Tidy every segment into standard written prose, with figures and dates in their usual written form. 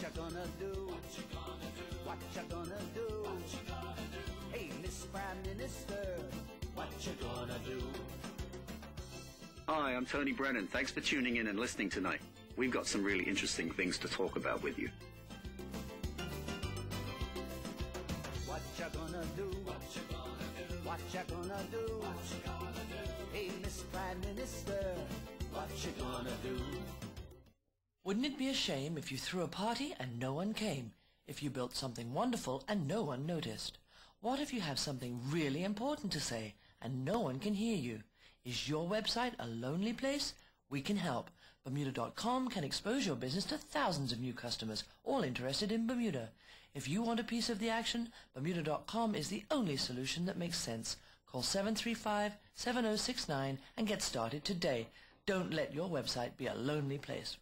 Whatcha gonna do? Whatcha gonna do? Hey, Miss Prime Minister, whatcha gonna do? Hi, I'm Tony Brennan. Thanks for tuning in and listening tonight. We've got some really interesting things to talk about with you. Whatcha gonna do? Whatcha gonna do? Whatcha gonna do? Whatcha gonna do? Hey, Miss Prime Minister, whatcha gonna do? Wouldn't it be a shame if you threw a party and no one came? If you built something wonderful and no one noticed? What if you have something really important to say and no one can hear you? Is your website a lonely place? We can help. Bermuda.com can expose your business to thousands of new customers, all interested in Bermuda. If you want a piece of the action, Bermuda.com is the only solution that makes sense. Call 735-7069 and get started today. Don't let your website be a lonely place.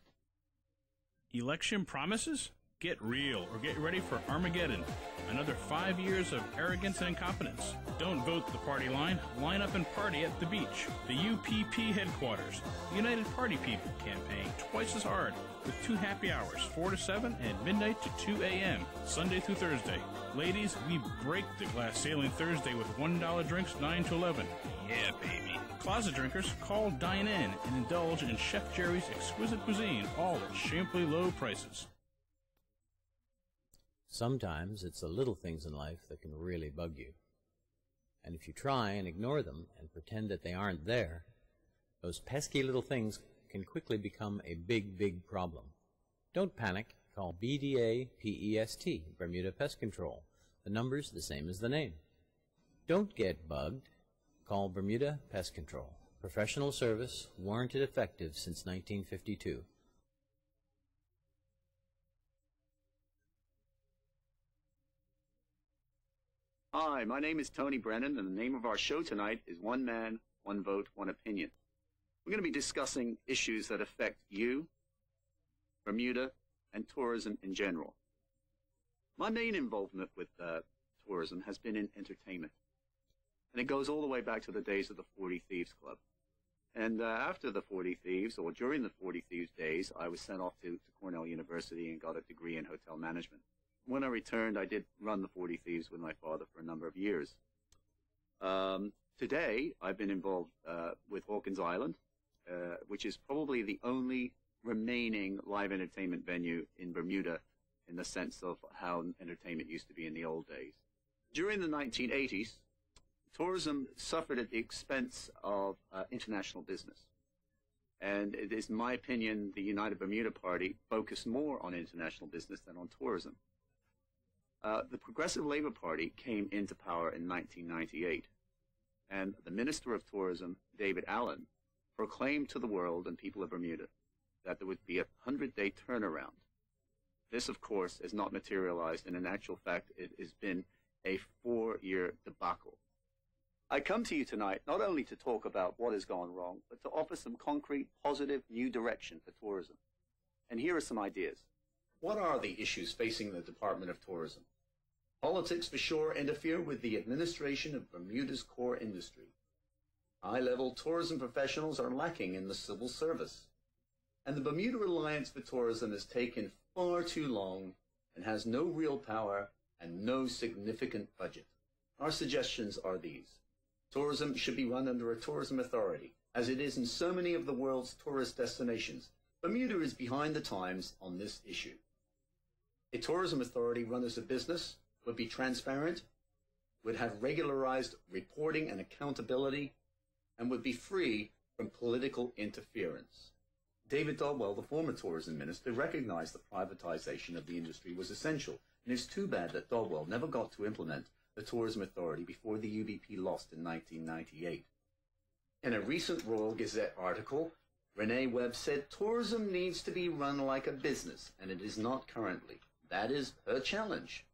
Election promises? Get real or get ready for Armageddon. Another 5 years of arrogance and incompetence. Don't vote the party line. Line up and party at the beach. The UPP headquarters. United Party People campaign twice as hard with 2 happy hours, 4 to 7 and midnight to 2 a.m., Sunday through Thursday. Ladies, we break the glass ceiling Thursday with $1 drinks 9 to 11. Yeah, baby. Closet drinkers, call Dine In and indulge in Chef Jerry's exquisite cuisine, all at shamefully low prices. Sometimes it's the little things in life that can really bug you. And if you try and ignore them and pretend that they aren't there, those pesky little things can quickly become a big, big problem. Don't panic. Call BDA-PEST, Bermuda Pest Control. The number's the same as the name. Don't get bugged. Call Bermuda Pest Control. Professional service, warranted effective since 1952. Hi, my name is Tony Brennan, and the name of our show tonight is One Man, One Vote, One Opinion. We're going to be discussing issues that affect you, Bermuda, and tourism in general. My main involvement with tourism has been in entertainment, and it goes all the way back to the days of the 40 Thieves Club. And after the 40 Thieves, or during the 40 Thieves days, I was sent off to Cornell University and got a degree in hotel management. When I returned, I did run the 40 Thieves with my father for a number of years. Today, I've been involved with Hawkins Island, which is probably the only remaining live entertainment venue in Bermuda in the sense of how entertainment used to be in the old days. During the 1980s, tourism suffered at the expense of international business. And it is my opinion the United Bermuda Party focused more on international business than on tourism. The Progressive Labour Party came into power in 1998, and the Minister of Tourism, David Allen, proclaimed to the world and people of Bermuda that there would be a 100-day turnaround. This, of course, has not materialized, and in actual fact, it has been a 4-year debacle. I come to you tonight not only to talk about what has gone wrong, but to offer some concrete, positive, new direction for tourism. And here are some ideas. What are the issues facing the Department of Tourism? Politics for sure interfere with the administration of Bermuda's core industry. High-level tourism professionals are lacking in the civil service. And the Bermuda Alliance for Tourism has taken far too long and has no real power and no significant budget. Our suggestions are these. Tourism should be run under a tourism authority, as it is in so many of the world's tourist destinations. Bermuda is behind the times on this issue. A tourism authority run as a business would be transparent, would have regularized reporting and accountability, and would be free from political interference. David Dodwell, the former tourism minister, recognized that privatization of the industry was essential, and it's too bad that Dodwell never got to implement the tourism authority before the UBP lost in 1998. In a recent Royal Gazette article, Renee Webb said tourism needs to be run like a business, and it is not currently. That is her challenge.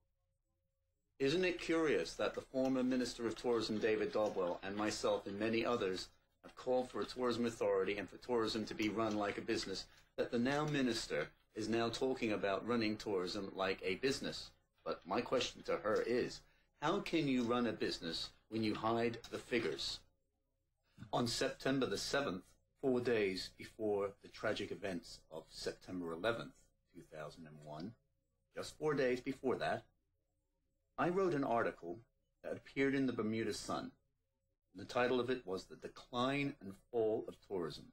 Isn't it curious that the former Minister of Tourism, David Dodwell, and myself and many others have called for a tourism authority and for tourism to be run like a business, that the now minister is now talking about running tourism like a business? But my question to her is, how can you run a business when you hide the figures? On September the 7th, 4 days before the tragic events of September 11th, 2001, just 4 days before that, I wrote an article that appeared in the Bermuda Sun. The title of it was The Decline and Fall of Tourism.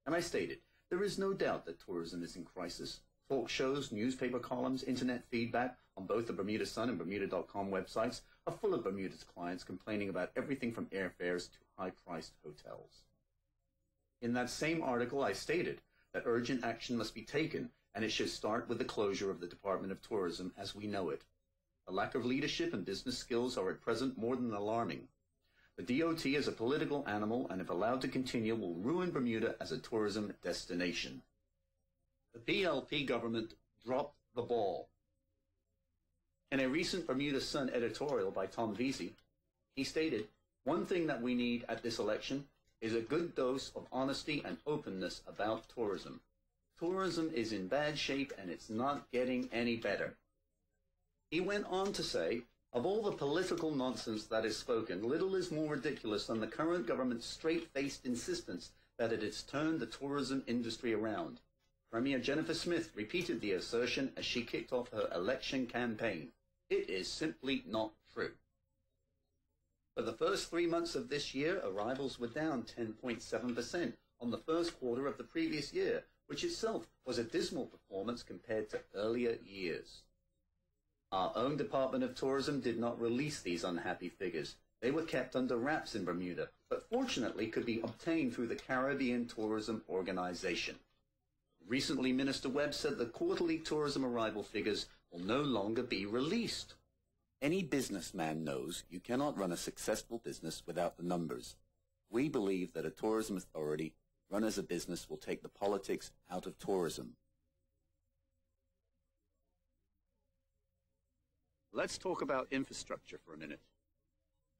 And I stated, there is no doubt that tourism is in crisis. Talk shows, newspaper columns, internet feedback on both the Bermuda Sun and Bermuda.com websites are full of Bermuda's clients complaining about everything from airfares to high-priced hotels. In that same article, I stated that urgent action must be taken, and it should start with the closure of the Department of Tourism as we know it. The lack of leadership and business skills are at present more than alarming. The DOT is a political animal, and if allowed to continue, will ruin Bermuda as a tourism destination. The PLP government dropped the ball. In a recent Bermuda Sun editorial by Tom Vesey, he stated, "One thing that we need at this election is a good dose of honesty and openness about tourism. Tourism is in bad shape and it's not getting any better." He went on to say, "Of all the political nonsense that is spoken, little is more ridiculous than the current government's straight-faced insistence that it has turned the tourism industry around." Premier Jennifer Smith repeated the assertion as she kicked off her election campaign. It is simply not true. For the first 3 months of this year, arrivals were down 10.7% on the first quarter of the previous year, which itself was a dismal performance compared to earlier years. Our own Department of Tourism did not release these unhappy figures. They were kept under wraps in Bermuda, but fortunately could be obtained through the Caribbean Tourism Organization. Recently, Minister Webb said the quarterly tourism arrival figures will no longer be released. Any businessman knows you cannot run a successful business without the numbers. We believe that a tourism authority run as a business will take the politics out of tourism. Let's talk about infrastructure for a minute.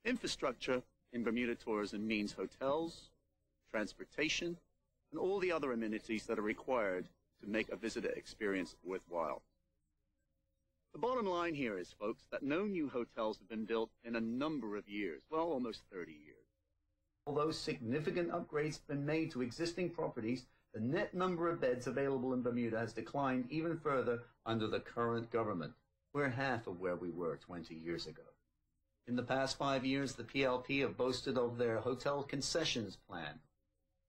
Infrastructure in Bermuda tourism means hotels, transportation, and all the other amenities that are required to make a visitor experience worthwhile. The bottom line here is, folks, that no new hotels have been built in a number of years, well, almost 30 years. Although significant upgrades have been made to existing properties, the net number of beds available in Bermuda has declined even further under the current government. We're half of where we were 20 years ago. In the past 5 years, the PLP have boasted of their hotel concessions plan,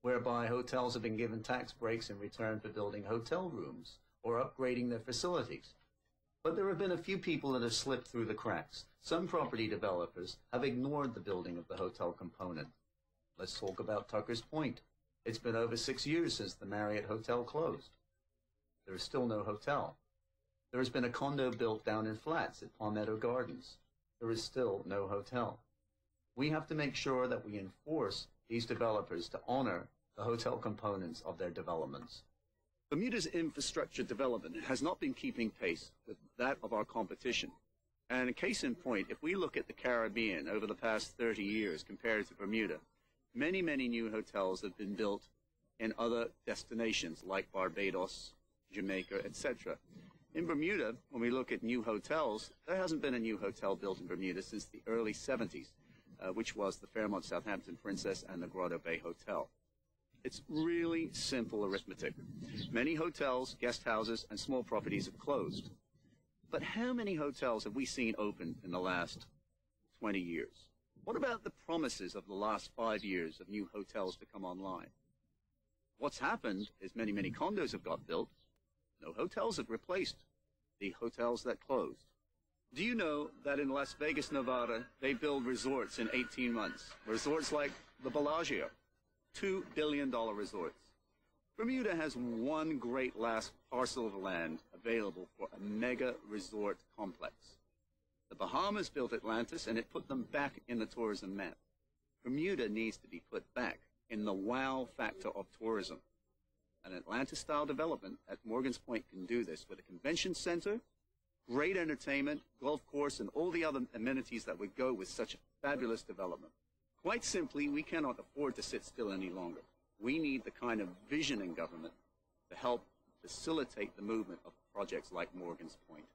whereby hotels have been given tax breaks in return for building hotel rooms or upgrading their facilities. But there have been a few people that have slipped through the cracks. Some property developers have ignored the building of the hotel component. Let's talk about Tucker's Point. It's been over 6 years since the Marriott Hotel closed. There is still no hotel. There has been a condo built down in Flats at Palmetto Gardens. There is still no hotel. We have to make sure that we enforce these developers to honor the hotel components of their developments. Bermuda's infrastructure development has not been keeping pace with that of our competition. And a case in point, if we look at the Caribbean over the past 30 years compared to Bermuda, many, many new hotels have been built in other destinations like Barbados, Jamaica, etc. In Bermuda, when we look at new hotels, there hasn't been a new hotel built in Bermuda since the early 70s, which was the Fairmont Southampton Princess and the Grotto Bay Hotel. It's really simple arithmetic. Many hotels, guest houses, and small properties have closed. But how many hotels have we seen open in the last 20 years? What about the promises of the last 5 years of new hotels to come online? What's happened is many, many condos have got built. No hotels have replaced the hotels that closed. Do you know that in Las Vegas, Nevada, they build resorts in 18 months? Resorts like the Bellagio, $2 billion resorts. Bermuda has one great last parcel of land available for a mega resort complex. The Bahamas built Atlantis, and it put them back in the tourism map. Bermuda needs to be put back in the wow factor of tourism. An Atlantis-style development at Morgan's Point can do this with a convention center, great entertainment, golf course, and all the other amenities that would go with such a fabulous development. Quite simply, we cannot afford to sit still any longer. We need the kind of vision in government to help facilitate the movement of projects like Morgan's Point.